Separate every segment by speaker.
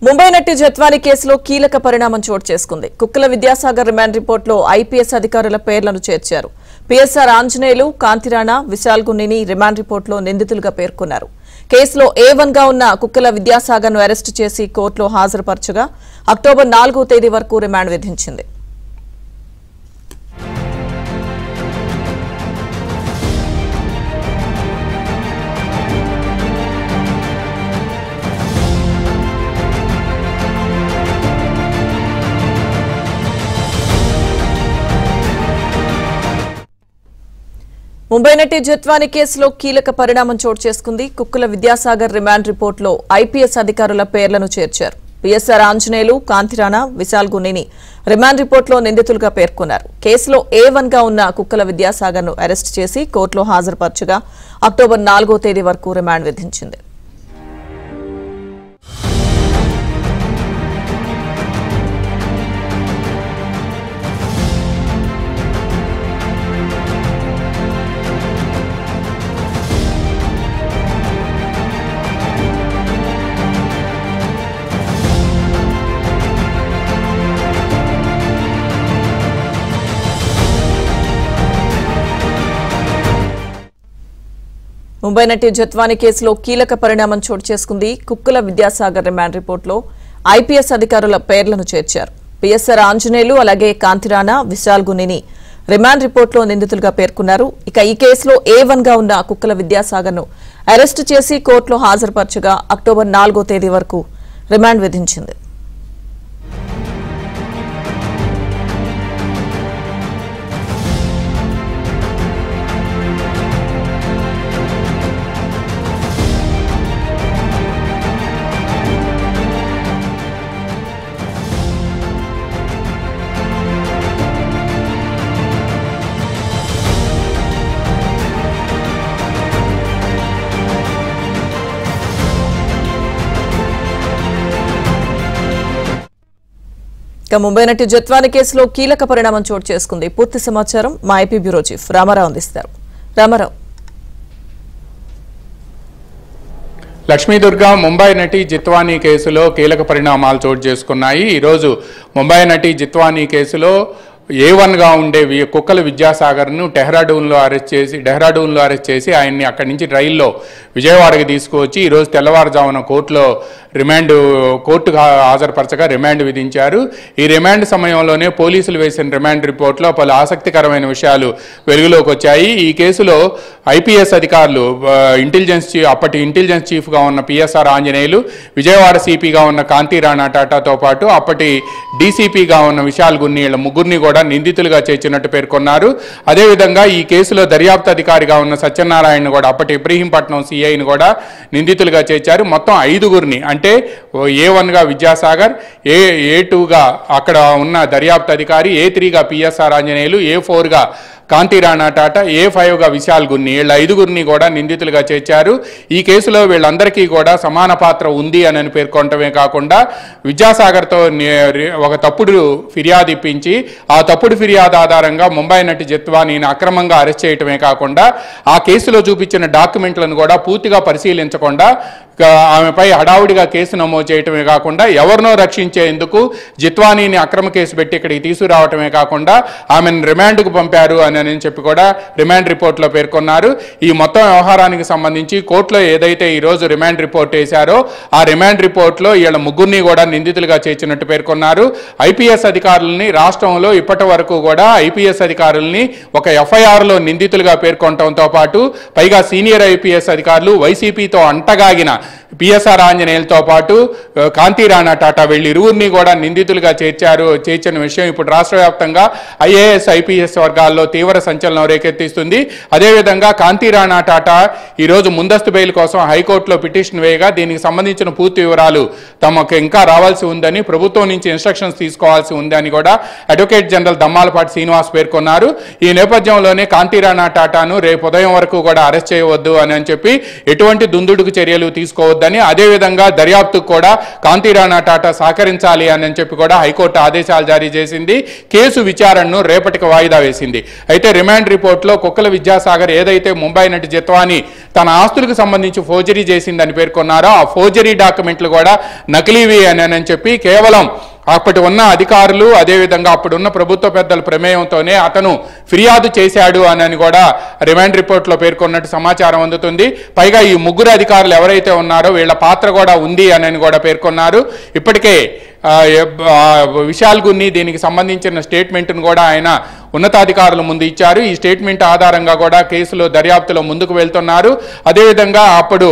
Speaker 1: ముంబై నటి జత్వాని కేసులో కీలక పరిణామం చోటు చేసుకుంది. కుక్కల విద్యాసాగర్ రిమాండ్ రిపోర్టులో ఐపీఎస్ అధికారుల పేర్లను చేర్చారు. పీఎస్ఆర్ ఆంజనేయులు, కాంతిరాణా, విశాల్ గున్నిని రిమాండ్ రిపోర్టులో నిందితులుగా పేర్కొన్నారు. కేసులో A1 గా ఉన్న కుక్కల విద్యాసాగర్ ను అరెస్టు చేసి కోర్టులో హాజరుపరచగా అక్టోబర్ 4వ తేదీ వరకు రిమాండ్ విధించింది. ముంబై నటి జత్వాని కేసులో కీలక పరిణామం చోటు చేసుకుంది. కుక్కల విద్యాసాగర్ రిమాండ్ రిపోర్టులో ఐపీఎస్ అధికారుల పేర్లను చేర్చారు. పీఎస్ఆర్ ఆంజనేయులు, కాంతిరాణా, విశాల్ గున్నిని రిమాండ్ రిపోర్టులో నిందితులుగా పేర్కొన్నారు. కేసులో A1 గా ఉన్న కుక్కల విద్యాసాగర్ ను అరెస్టు చేసి కోర్టులో హాజరుపరచగా అక్టోబర్ 4వ తేదీ వరకు రిమాండ్ విధించింది. ముంబై నటి జత్వాని కేసులో కీలక పరిణామం చోటు చేసుకుంది. కుక్కల విద్యాసాగర్ రిమాండ్ రిపోర్టులో ఐపీఎస్ అధికారుల పేర్లను చేర్చారు. పీఎస్ఆర్ ఆంజనేయులు, అలాగే కాంతిరాణా, విశాల్ గున్నిని రిమాండ్ రిపోర్టులో నిందితులుగా పేర్కొన్నారు. ఇక ఈ కేసులో A1 గా ఉన్న కుక్కల విద్యాసాగర్ ను అరెస్టు చేసి కోర్టులో హాజరుపరచగా అక్టోబర్ 4వ తేదీ వరకు రిమాండ్ విధించింది. ముంబై నటి జత్వాని కేసులో కీలక పరిణామం చోటు చేసుకుంది. పూర్తి సమాచారం మా ఐపీ బ్యూరో చీఫ్ రామారావు అందిస్తారు. రామారావు.
Speaker 2: లక్ష్మీదుర్గ, ముంబై నటి జిత్వానీ కేసులో కీలక పరిణామాలు చోటు చేసుకున్నాయి. ఈరోజు ముంబై నటి జిత్వానీ కేసులో A1 గా ఉండే కుక్కల విద్యాసాగర్ను డెహ్రాడూన్లో అరెస్ట్ చేసి ఆయన్ని అక్కడి నుంచి రైల్లో విజయవాడకి తీసుకువచ్చి ఈరోజు తెల్లవారుజామున కోర్టుకు హాజరుపరచగా రిమాండ్ విధించారు. ఈ రిమాండ్ సమయంలోనే పోలీసులు వేసిన రిమాండ్ రిపోర్ట్లో పలు ఆసక్తికరమైన విషయాలు వెలుగులోకి వచ్చాయి. ఈ కేసులో ఐపీఎస్ అధికారులు అప్పటి ఇంటెలిజెన్స్ చీఫ్గా ఉన్న పీఎస్ఆర్ ఆంజనేయులు, విజయవాడ సిపిగా ఉన్న కాంతిరాణా టాటాతో పాటు అప్పటి డీసీపీగా ఉన్న విశాల్ గున్ని ముగ్గురిని కూడా నిందితులుగా చేర్చినట్టు పేర్కొన్నారు. అదేవిధంగా ఈ కేసులో దర్యాప్తు అధికారిగా ఉన్న సత్యనారాయణ కూడా అప్పటి ఇబ్రహీంపట్నం సిఐని కూడా నిందితులుగా చేర్చారు. మొత్తం 5గురిని, అంటే A1 గా విద్యాసాగర్, A2 గా అక్కడ ఉన్న దర్యాప్తు అధికారి, A3 గా పీఎస్ఆర్ ఆంజనేయులు, A4 గా కాంతిరాణా టాటా, A5 గా విశాల్ గున్ని, వీళ్ళ 5గురిని కూడా నిందితులుగా చేర్చారు. ఈ కేసులో వీళ్ళందరికీ కూడా సమాన పాత్ర ఉంది అని పేర్కొనటమే కాకుండా విద్యాసాగర్తో ఒక తప్పుడు ఫిర్యాదు ఇప్పించి ఆ తప్పుడు ఫిర్యాదు ఆధారంగా ముంబై నటి జత్వానీని అక్రమంగా అరెస్ట్ చేయటమే కాకుండా ఆ కేసులో చూపించిన డాక్యుమెంట్లను కూడా పూర్తిగా పరిశీలించకుండా ఆమెపై హడావుడిగా కేసు నమోదు చేయటమే కాకుండా ఎవరినో రక్షించేందుకు జిత్వానీని అక్రమ కేసు పెట్టి ఇక్కడికి తీసుకురావటమే కాకుండా ఆమెను రిమాండ్కు పంపారు అని చెప్పి కూడా రిమాండ్ రిపోర్ట్లో పేర్కొన్నారు. ఈ మొత్తం వ్యవహారానికి సంబంధించి కోర్టులో ఏదైతే ఈరోజు రిమాండ్ రిపోర్ట్ వేశారో ఆ రిమాండ్ రిపోర్ట్లో వీళ్ళ ముగ్గురిని కూడా నిందితులుగా చేర్చినట్టు పేర్కొన్నారు. ఐపీఎస్ అధికారులని రాష్ట్రంలో ఇప్పటి వరకు కూడా ఐపీఎస్ అధికారులని ఒక ఎఫ్ఐఆర్లో నిందితులుగా పేర్కొనడంతో పాటు పైగా సీనియర్ ఐపీఎస్ అధికారులు వైసీపీతో అంటగాగిన పీఎస్ఆర్ ఆంజనేయులతో పాటు కాంతిరాణా టాటా వీళ్ళిరువురిని కూడా నిందితులుగా చేర్చిన విషయం ఇప్పుడు రాష్ట్ర వ్యాప్తంగా ఐఏఎస్ ఐపీఎస్ వర్గాల్లో తీవ్ర సంచలనం రేకెత్తిస్తుంది. అదేవిధంగా కాంతిరాణా టాటా ఈరోజు ముందస్తు బెయిల్ కోసం హైకోర్టులో పిటిషన్ వేయగా దీనికి సంబంధించిన పూర్తి వివరాలు తమకు ఇంకా రావాల్సి ఉందని, ప్రభుత్వం నుంచి ఇన్స్ట్రక్షన్స్ తీసుకోవాల్సి ఉందని కూడా అడ్వకేట్ జనరల్ దమ్మాలపాటి శ్రీనివాస్ పేర్కొన్నారు. ఈ నేపథ్యంలోనే కాంతిరాణా టాటాను రేపు ఉదయం వరకు కూడా అరెస్ట్ చేయవద్దు అని చెప్పి ఎటువంటి దుందుడుకు చర్యలు తీసుకోవాలి తీసుకోవద్దని, అదేవిధంగా దర్యాప్తుకు కూడా కాంతి రాణా టాటా సహకరించాలి అని చెప్పి కూడా హైకోర్టు ఆదేశాలు జారీ చేసింది. కేసు విచారణను రేపటికి వాయిదా వేసింది. అయితే రిమాండ్ రిపోర్ట్లో కుక్కల విద్యాసాగర్ ఏదైతే ముంబై నటి జిత్వాని తన ఆస్తులకు సంబంధించి ఫోర్జరీ చేసిందని పేర్కొన్నారో ఆ ఫోర్జరీ డాక్యుమెంట్లు కూడా నకిలీవి అని చెప్పి కేవలం అప్పటి ఉన్న అధికారులు అదేవిధంగా అప్పుడున్న ప్రభుత్వ పెద్దల ప్రమేయంతోనే అతను ఫిర్యాదు చేశాడు అని కూడా రిమాండ్ రిపోర్ట్లో పేర్కొన్నట్టు సమాచారం అందుతుంది. పైగా ఈ ముగ్గురు అధికారులు ఎవరైతే ఉన్నారో వీళ్ళ పాత్ర కూడా ఉంది అని కూడా పేర్కొన్నారు. ఇప్పటికే విశాల్ గున్ని దీనికి సంబంధించిన స్టేట్మెంట్ను కూడా ఆయన ఉన్నతాధికారుల ముందు ఇచ్చారు. ఈ స్టేట్మెంట్ ఆధారంగా కూడా కేసులో దర్యాప్తులో ముందుకు వెళ్తున్నారు. అదేవిధంగా అప్పుడు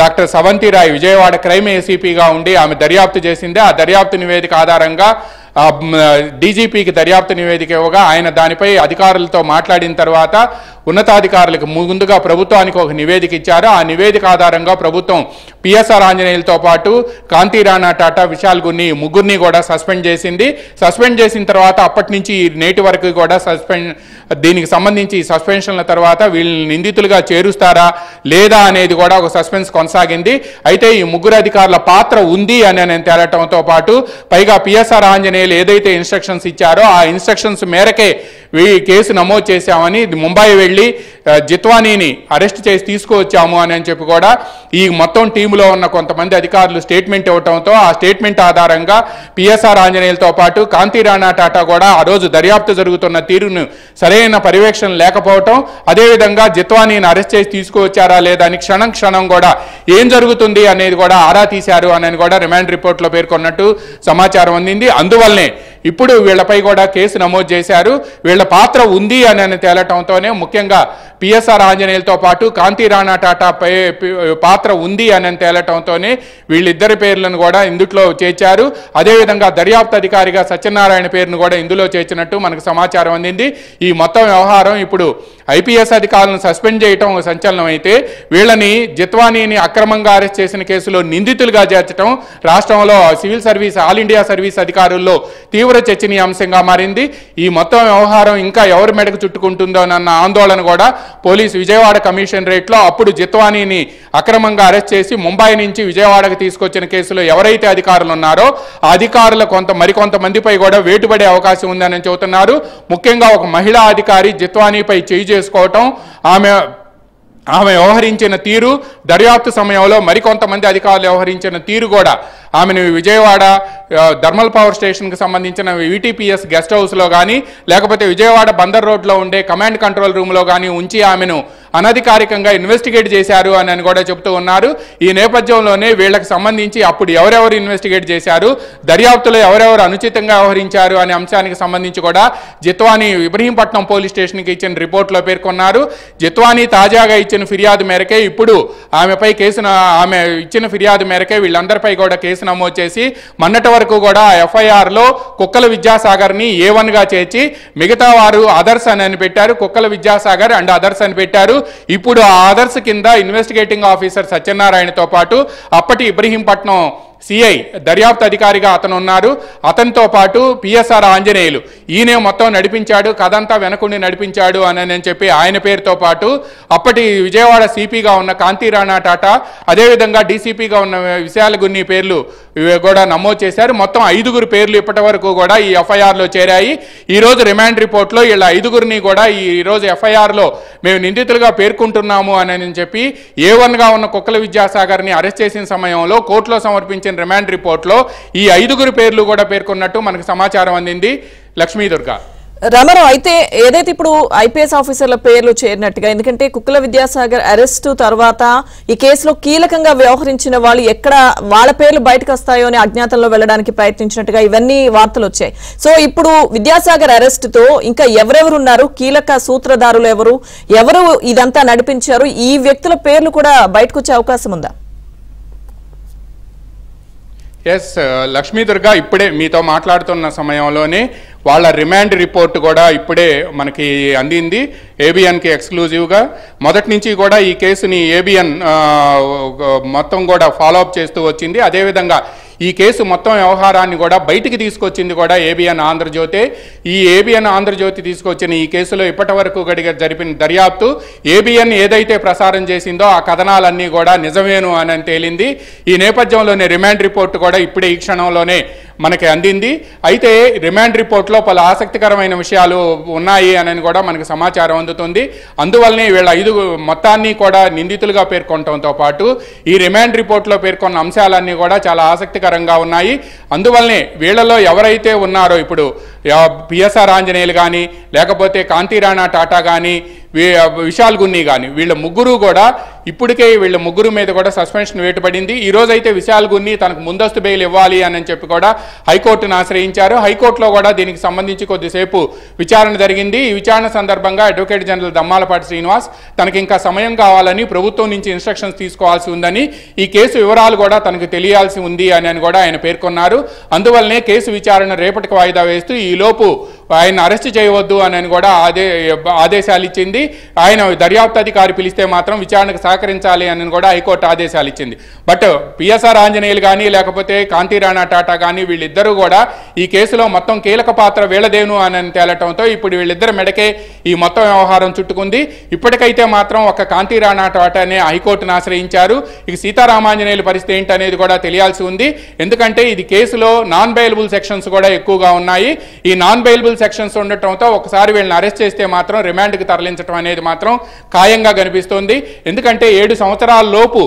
Speaker 2: డాక్టర్ సవంతి రాయ్ విజయవాడ క్రైమ్ ఏసీపీగా ఉండి ఆమె దర్యాప్తు చేసింది. ఆ దర్యాప్తు నివేదిక ఆధారంగా డీజీపీకి దర్యాప్తు నివేదిక ఇవ్వగా ఆయన దానిపై అధికారులతో మాట్లాడిన తర్వాత ఉన్నతాధికారులకు ముందుగా ప్రభుత్వానికి ఒక నివేదిక ఇచ్చారు. ఆ నివేదిక ఆధారంగా ప్రభుత్వం పిఎస్ఆర్ ఆంజనేయులతో పాటు కాంతి రాణా టాటా, విశాల్ గున్ని ముగ్గురిని కూడా సస్పెండ్ చేసింది. సస్పెండ్ చేసిన తర్వాత అప్పటి నుంచి నేటి వరకు కూడా దీనికి సంబంధించి సస్పెన్షన్ల తర్వాత వీళ్ళని నిందితులుగా చేరుస్తారా లేదా అనేది కూడా ఒక సస్పెన్స్ కొనసాగింది. అయితే ఈ ముగ్గురు అధికారుల పాత్ర ఉంది అని తేలటంతో పాటు పైగా పిఎస్ఆర్ ఆంజనేయులు ఏదైతే ఇన్స్ట్రక్షన్స్ ఇచ్చారో ఆ ఇన్స్ట్రక్షన్స్ మేరకే కేసు నమోదు చేశామని, ముంబై వెళ్ళి జిత్వానీని అరెస్ట్ చేసి తీసుకువచ్చాము అని చెప్పి కూడా ఈ మొత్తం టీంలో ఉన్న కొంతమంది అధికారులు స్టేట్మెంట్ ఇవ్వడంతో ఆ స్టేట్మెంట్ ఆధారంగా పిఎస్ఆర్ ఆంజనేయులతో పాటు కాంతి రాణా టాటా కూడా ఆ రోజు దర్యాప్తు జరుగుతున్న తీరును సరైన పర్యవేక్షణ లేకపోవటం, అదేవిధంగా జిత్వానీని అరెస్ట్ చేసి తీసుకువచ్చారా లేదా అని క్షణం క్షణం కూడా ఏం జరుగుతుంది అనేది కూడా ఆరా తీశారు అని కూడా రిమాండ్ రిపోర్ట్లో పేర్కొన్నట్టు సమాచారం అందింది. అందువల్లనే ఇప్పుడు వీళ్లపై కూడా కేసు నమోదు చేశారు. వీళ్ల పాత్ర ఉంది అని తేలటంతోనే ముఖ్యంగా పిఎస్ఆర్ ఆంజనేయులతో పాటు కాంతి రాణా టాటా పాత్ర ఉంది అని తేలటంతోనే వీళ్ళిద్దరి పేర్లను కూడా ఇందులో చేర్చారు. అదేవిధంగా దర్యాప్తు అధికారిగా సత్యనారాయణ పేరును కూడా ఇందులో చేర్చినట్టు మనకు సమాచారం అందింది. ఈ మొత్తం వ్యవహారం ఇప్పుడు ఐపీఎస్ అధికారులను సస్పెండ్ చేయటం సంచలనం అయితే వీళ్ళని జిత్వానీని అక్రమంగా అరెస్ట్ చేసిన కేసులో నిందితులుగా చేర్చడం రాష్ట్రంలో civil service all India service అధికారుల్లో తీవ్ర చర్చనీయాంశంగా మారింది. ఈ మొత్తం వ్యవహారం ఇంకా ఎవరి మెడకు చుట్టుకుంటుందో అన్న ఆందోళన కూడా పోలీసు విజయవాడ కమిషనరేట్లో అప్పుడు జిత్వానీని అక్రమంగా అరెస్ట్ చేసి ముంబై నుంచి విజయవాడకు తీసుకొచ్చిన కేసులో ఎవరైతే అధికారులు ఉన్నారో ఆ అధికారుల మరికొంతమందిపై కూడా వేటుపడే అవకాశం ఉందని చెబుతున్నారు. ముఖ్యంగా ఒక మహిళా అధికారి జిత్వానీపై చేయి చేసుకోవటం, ఆమె వ్యవహరించిన తీరు, దర్యాప్తు సమయంలో మరికొంతమంది అధికారులు వ్యవహరించిన తీరు కూడా ఆమెను విజయవాడ థర్మల్ పవర్ స్టేషన్కి సంబంధించిన వీటీపీఎస్ గెస్ట్ హౌస్లో కానీ లేకపోతే విజయవాడ బందర్ రోడ్లో ఉండే కమాండ్ కంట్రోల్ రూమ్లో కానీ ఉంచి ఆమెను అనధికారికంగా ఇన్వెస్టిగేట్ చేశారు అని కూడా చెబుతూ ఉన్నారు. ఈ నేపథ్యంలోనే వీళ్ళకి సంబంధించి అప్పుడు ఎవరెవరు ఇన్వెస్టిగేట్ చేశారు, దర్యాప్తులో ఎవరెవరు అనుచితంగా వ్యవహరించారు అనే అంశానికి సంబంధించి కూడా జిత్వానీ ఇబ్రహీంపట్నం పోలీస్ స్టేషన్కి ఇచ్చిన రిపోర్ట్లో పేర్కొన్నారు. జిత్వానీ తాజాగా ఇచ్చిన ఫిర్యాదు మేరకే ఇప్పుడు ఆమె ఇచ్చిన ఫిర్యాదు మేరకే వీళ్ళందరిపై కూడా కేసు నమోదు చేసి మొన్నటి వరకు కూడా ఎఫ్ఐఆర్లో కుక్కల విద్యాసాగర్ని A1గా చేర్చి మిగతా వారు అదర్స్ అని పెట్టారు. కుక్కల విద్యాసాగర్ అండ్ అదర్స్ అని పెట్టారు. ఇప్పుడు ఆ అదర్స్ కింద ఇన్వెస్టిగేటింగ్ ఆఫీసర్ సత్యనారాయణతో పాటు అప్పటి ఇబ్రహీంపట్నం సిఐ దర్యాప్తు అధికారిగా అతను ఉన్నారు. అతనితో పాటు పిఎస్ఆర్ ఆంజనేయులు ఈయనే మొత్తం నడిపించాడు, కథంతా వెనకుండి నడిపించాడు అని చెప్పి ఆయన పేరుతో పాటు అప్పటి విజయవాడ సిపిగా ఉన్న కాంతి రాణా టాటా, అదేవిధంగా డీసీపీగా ఉన్న విశాల్ గున్ని పేర్లు కూడా నమోదు చేశారు. మొత్తం 5 పేర్లు ఇప్పటి వరకు కూడా ఈ ఎఫ్ఐఆర్లో చేరాయి. ఈరోజు రిమాండ్ రిపోర్ట్లో వీళ్ళ 5 కూడా ఈరోజు ఎఫ్ఐఆర్లో మేము నిందితులుగా పేర్కొంటున్నాము అని చెప్పి A1గా ఉన్న కుక్కల విద్యాసాగర్ని అరెస్ట్ చేసిన సమయంలో కోర్టులో సమర్పించిన రిమాండ్ రిపోర్ట్లో ఈ 5 పేర్లు కూడా పేర్కొన్నట్టు మనకు సమాచారం అందింది. లక్ష్మీదుర్గ
Speaker 1: రామారావు, అయితే ఏదైతే ఇప్పుడు ఐపీఎస్ ఆఫీసర్ల పేర్లు చేరినట్టుగా, ఎందుకంటే కుక్కల విద్యాసాగర్ అరెస్టు తర్వాత ఈ కేసులో కీలకంగా వ్యవహరించిన వాళ్ళు ఎక్కడ వాళ్ళ పేర్లు బయటకు వస్తాయో అని అజ్ఞాతంలో వెళ్లడానికి ప్రయత్నించినట్టుగా ఇవన్నీ వార్తలు వచ్చాయి. సో ఇప్పుడు విద్యాసాగర్ అరెస్టుతో ఇంకా ఎవరెవరు ఉన్నారు, కీలక సూత్రధారులు ఎవరు ఇదంతా నడిపించారు, ఈ వ్యక్తుల పేర్లు కూడా బయటకు వచ్చే అవకాశం ఉందా?
Speaker 2: ఎస్ లక్ష్మీదుర్గ, ఇప్పుడే మీతో మాట్లాడుతున్న సమయంలోనే వాళ్ళ రిమాండ్ రిపోర్ట్ కూడా ఇప్పుడే మనకి అందింది ఏబిఎన్కి ఎక్స్క్లూజివ్గా. మొదటి నుంచి కూడా ఈ కేసుని ఏబిఎన్ మొత్తం కూడా ఫాలోఅప్ చేస్తూ వచ్చింది. అదేవిధంగా ఈ కేసు మొత్తం వ్యవహారాన్ని కూడా బయటికి తీసుకొచ్చింది కూడా ఏబిఎన్ ఆంధ్రజ్యోతి. ఈ ఏబిఎన్ ఆంధ్రజ్యోతి తీసుకొచ్చిన ఈ కేసులో ఇప్పటి వరకు జరిపిన దర్యాప్తు ఏబిఎన్ ఏదైతే ప్రసారం చేసిందో ఆ కథనాలన్నీ కూడా నిజమేను అని తేలింది. ఈ నేపథ్యంలోనే రిమాండ్ రిపోర్ట్ కూడా ఇప్పుడే ఈ క్షణంలోనే మనకి అందింది. అయితే రిమాండ్ రిపోర్ట్లో పలు ఆసక్తికరమైన విషయాలు ఉన్నాయి అని కూడా మనకు సమాచారం అందుతుంది. అందువల్లనే వీళ్ళ 5 మొత్తాన్ని కూడా నిందితులుగా పేర్కొనడంతో పాటు ఈ రిమాండ్ రిపోర్ట్లో పేర్కొన్న అంశాలన్నీ కూడా చాలా ఆసక్తికరంగా ఉన్నాయి. అందువల్లనే వీళ్ళలో ఎవరైతే ఉన్నారో ఇప్పుడు పిఎస్ఆర్ ఆంజనేయులు కానీ లేకపోతే కాంతిరాణా టాటా కానీ విశాల్ గున్ని కానీ వీళ్ళ ముగ్గురు కూడా ఇప్పటికే వీళ్ళ ముగ్గురు మీద కూడా సస్పెన్షన్ వేటుపడింది. ఈ రోజైతే విశాల్ గున్ని తనకు ముందస్తు బెయిల్ ఇవ్వాలి అని చెప్పి కూడా హైకోర్టును ఆశ్రయించారు. హైకోర్టులో కూడా దీనికి సంబంధించి కొద్దిసేపు విచారణ జరిగింది. ఈ విచారణ సందర్భంగా అడ్వకేట్ జనరల్ దమ్మాలపాటి శ్రీనివాస్ తనకి ఇంకా సమయం కావాలని ప్రభుత్వం నుంచి ఇన్స్ట్రక్షన్స్ తీసుకోవాల్సి ఉందని ఈ కేసు వివరాలు కూడా తనకు తెలియాల్సి ఉంది అని కూడా ఆయన పేర్కొన్నారు. అందువల్లనే కేసు విచారణ రేపటికి వాయిదా వేస్తూ ఈలోపు ఆయన అరెస్ట్ చేయవద్దు అని కూడా ఆదేశాలు ఇచ్చింది. ఆయన దర్యాప్తు అధికారి పిలిస్తే మాత్రం విచారణకు సహకరించాలి అని కూడా హైకోర్టు ఆదేశాలు ఇచ్చింది. బట్ పిఎస్ఆర్ ఆంజనేయులు కానీ లేకపోతే కాంతిరాణా టాటా కానీ వీళ్ళిద్దరూ కూడా ఈ కేసులో మొత్తం కీలక పాత్ర వీళ్ళదేను అని తేలటంతో ఇప్పుడు వీళ్ళిద్దరు మెడకే ఈ మొత్తం వ్యవహారం చుట్టుకుంది. ఇప్పటికైతే మాత్రం ఒక కాంతిరాణా టాటానే హైకోర్టును ఆశ్రయించారు. ఇక సీతారామాంజనేయుల పరిస్థితి ఏంటనేది కూడా తెలియాల్సి ఉంది. ఎందుకంటే ఇది కేసులో నాన్ బెయిలబుల్ సెక్షన్స్ కూడా ఎక్కువగా ఉన్నాయి. ఈ నాన్ బెయిలబుల్ సెక్షన్స్ ఉండటంతో ఒకసారి వీళ్ళని అరెస్ట్ చేస్తే మాత్రం రిమాండ్కి తరలించడం అనేది మాత్రం ఖాయంగా కనిపిస్తోంది. ఎందుకంటే 7 సంవత్సరాల లోపు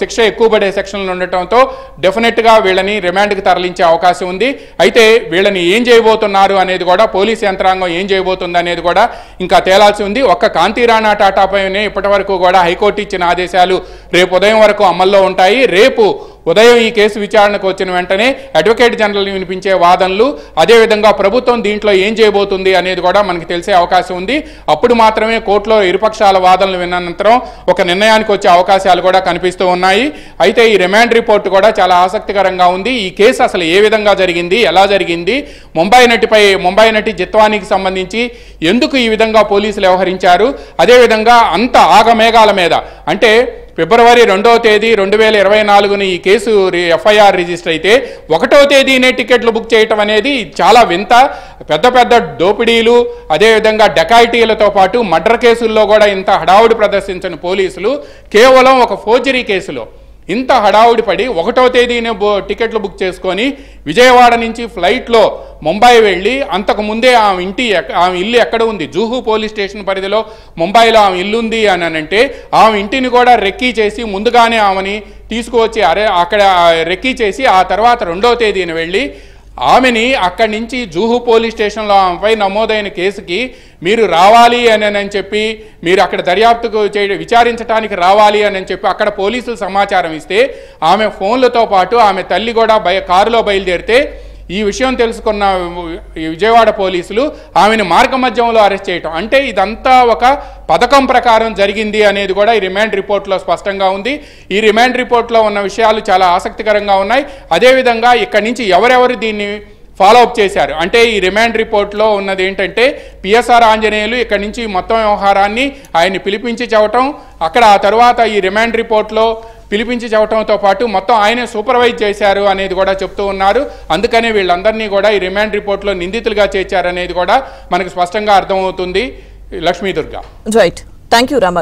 Speaker 2: శిక్ష ఎక్కువ పడే సెక్షన్లు ఉండటంతో డెఫినెట్గా వీళ్ళని రిమాండ్కి తరలించే అవకాశం ఉంది. అయితే వీళ్ళని ఏం చేయబోతున్నారు అనేది కూడా పోలీస్ యంత్రాంగం ఏం చేయబోతుంది అనేది కూడా ఇంకా తేలాల్సి ఉంది. ఒక్క కాంతిరాణా టాటాపైనే ఇప్పటి వరకు కూడా హైకోర్టు ఇచ్చిన ఆదేశాలు రేపు ఉదయం వరకు అమల్లో ఉంటాయి. రేపు ఉదయం ఈ కేసు విచారణకు వచ్చిన వెంటనే అడ్వకేట్ జనరల్ వినిపించే వాదనలు అదేవిధంగా ప్రభుత్వం దీంట్లో ఏం చేయబోతుంది అనేది కూడా మనకి తెలిసే అవకాశం ఉంది. అప్పుడు మాత్రమే కోర్టులో ఇరుపక్షాల వాదనలు విన్నంతరం ఒక నిర్ణయానికి వచ్చే అవకాశాలు కూడా కనిపిస్తూ ఉన్నాయి. అయితే ఈ రిమాండ్ రిపోర్ట్ కూడా చాలా ఆసక్తికరంగా ఉంది. ఈ కేసు అసలు ఏ విధంగా జరిగింది, ఎలా జరిగింది, ముంబై నటి జిత్వానికి సంబంధించి ఎందుకు ఈ విధంగా పోలీసులు వ్యవహరించారు, అదేవిధంగా అంత ఆగమేఘాల మీద అంటే ఫిబ్రవరి 2వ తేదీ 2024 ఈ కేసు ఎఫ్ఐఆర్ రిజిస్టర్ అయితే 1వ తేదీనే టికెట్లు బుక్ చేయటం అనేది చాలా వింత. పెద్ద దోపిడీలు అదేవిధంగా డకాయిటీలతో పాటు మర్డర్ కేసుల్లో కూడా ఇంత హడావుడి ప్రదర్శించిన పోలీసులు కేవలం ఒక ఫోర్జరీ కేసులో ఇంత హడావుడి పడి 1వ తేదీనే టికెట్లు బుక్ చేసుకొని విజయవాడ నుంచి ఫ్లైట్లో ముంబై వెళ్ళి అంతకు ముందే ఆమె ఇల్లు ఎక్కడ ఉంది, జూహు పోలీస్ స్టేషన్ పరిధిలో ముంబైలో ఆమె ఇల్లు ఉంది అని అంటే ఆమె ఇంటిని కూడా రెక్కీ చేసి ముందుగానే ఆమెని తీసుకువచ్చి అక్కడ రెక్కీ చేసి ఆ తర్వాత 2వ తేదీన వెళ్ళి ఆమెని అక్కడి నుంచి జూహు పోలీస్ స్టేషన్లో ఆమెపై నమోదైన కేసుకి మీరు రావాలి అని చెప్పి మీరు అక్కడ దర్యాప్తుకు విచారించడానికి రావాలి అని చెప్పి అక్కడ పోలీసులు సమాచారం ఇస్తే ఆమె ఫోన్లతో పాటు ఆమె తల్లి కూడా కారులో బయలుదేరితే ఈ విషయం తెలుసుకున్న విజయవాడ పోలీసులు ఆమెను మార్గమధ్యంలో అరెస్ట్ చేయటం అంటే ఇదంతా ఒక పథకం ప్రకారం జరిగింది అనేది కూడా ఈ రిమాండ్ రిపోర్ట్లో స్పష్టంగా ఉంది. ఈ రిమాండ్ రిపోర్ట్లో ఉన్న విషయాలు చాలా ఆసక్తికరంగా ఉన్నాయి. అదేవిధంగా ఇక్కడి నుంచి ఎవరెవరు దీన్ని ఫాలో అప్ చేశారు అంటే ఈ రిమాండ్ రిపోర్ట్లో ఉన్నది ఏంటంటే పిఎస్ఆర్ ఆంజనేయులు ఇక్కడి నుంచి మొత్తం వ్యవహారాన్ని ఆయన్ని పిలిపించి చెప్పటం, అక్కడ ఆ తర్వాత ఈ రిమాండ్ రిపోర్ట్లో పిలిపించి చెప్పడంతో పాటు మొత్తం ఆయనే సూపర్వైజ్ చేశారు అనేది కూడా చెప్తూ ఉన్నారు. అందుకనే వీళ్ళందరినీ కూడా ఈ రిమాండ్ రిపోర్ట్లో నిందితులుగా చేర్చారనేది కూడా మనకు స్పష్టంగా అర్థమవుతుంది. Lakshmi Durga.
Speaker 1: Right, thank you Rama.